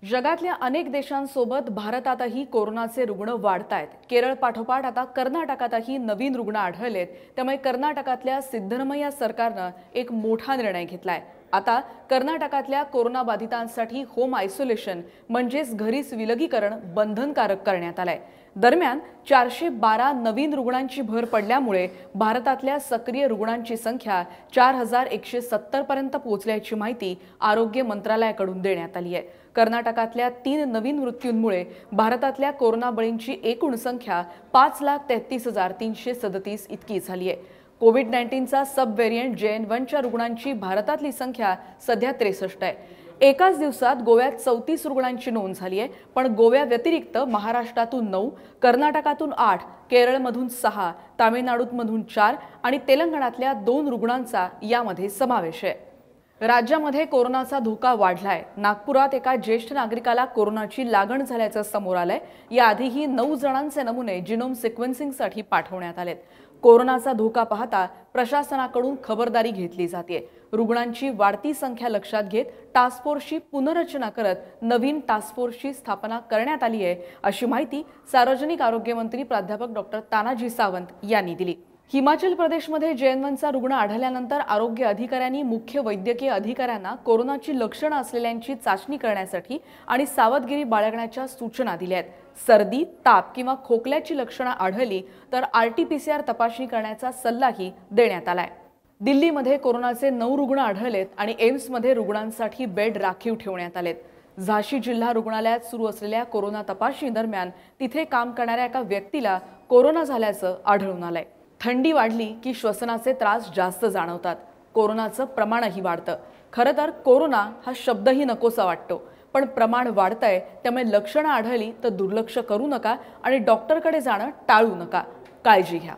जगातल्या अनेक देशांसोबत भारतातही कोरोनाचे रुग्ण वाढतायत। केरळ पाठोपाठ आता कर्नाटकातही नवीन रुग्ण आढळलेत। त्यामुळे कर्नाटकातल्या सिद्धरामय्या सरकारने एक मोठा निर्णय घेतलाय। आता कर्नाटकातल्या कोरोना बाधितांसाठी होम आयसोलेशन म्हणजेच घरीच विलगीकरण बंधनकारक करण्यात आलंय। दरम्यान 412 नवीन रुग्णांची भर पडल्यामुळे भारतातल्या सक्रिय रुग्णांची संख्या 4170 पर्यंत पोहोचल्याची माहिती आरोग्य मंत्रालयाकडून देण्यात आली आहे। कर्नाटकातल्या 3 नवीन मृत्यूंमुळे भारतातल्या कोरोना बळींची एकूण संख्या 5,33,337 इतकी झाली आहे। कोविड-19चा सब व्हेरिएंट JN1 रुग्णांची भारतातली संख्या सध्या 63 आहे। एकाच दिवसात गोव्यात 34 रुग्णांची नोंद झाली आहे, पण गोव्या व्यतिरिक्त महाराष्ट्रातून 9, कर्नाटकातून 8, केरळमधून 6, तामिळनाडूमधून 4 आणि तेलंगणातल्या 2 रुग्णांचा यामध्ये समावेश आहे। राज्यामध्ये कोरोनाचा धोका वाढलाय। नागपुरात एका ज्येष्ठ नागरिकाला कोरोनाची लागण झाल्याचं समोर आलंय। याआधीही 9 जणांचे नमुने जिनोम सिक्वेन्सिंगसाठी पाठवण्यात आलेत। कोरोनाचा धोका पाहता प्रशासनाकडून खबरदारी घेतली जाते। रुग्णांची वाढती संख्या लक्षात घेत टास्क फोर्सची पुनर्रचना करत नवीन टास्क फोर्सची स्थापना करण्यात आली आहे, अशी माहिती सार्वजनिक आरोग्य मंत्री प्राध्यापक डॉ. तानाजी सावंत यांनी दिली। हिमाचल प्रदेशमध्ये JN1चा रुग्ण आढळल्यानंतर आरोग्य अधिकाऱ्यांनी मुख्य वैद्यकीय अधिकाऱ्यांना कोरोनाची लक्षणे असलेल्यांची चाचणी करण्यासाठी आणि सावधगिरी बाळगण्याच्या सूचना दिल्या आहेत। सर्दी, ताप किंवा खोकल्याची लक्षणे आढळली तर RT-PCR तपासणी करण्याचा सल्लाही देण्यात आलाय। दिल्लीमध्ये कोरोनाचे 9 रुग्ण आढळलेत आणि एम्समध्ये रुग्णांसाठी बेड राखीव ठेवण्यात आलेत। झाशी जिल्हा रुग्णालयात सुरू असलेल्या कोरोना तपासणी दरम्यान तिथे काम करणाऱ्या एका व्यक्तीला कोरोना झाल्याचं आढळून आलंय। थंडी वाढली की श्वसनाचे त्रास जास्त जाणवतात, कोरोनाचं प्रमाणही वाढतं। खरं तर कोरोना हा शब्दही नकोसा वाटतो, पण प्रमाण वाढतंय, त्यामुळे लक्षणं आढळली तर दुर्लक्ष करू नका आणि डॉक्टरकडे जाणं टाळू नका। काळजी घ्या।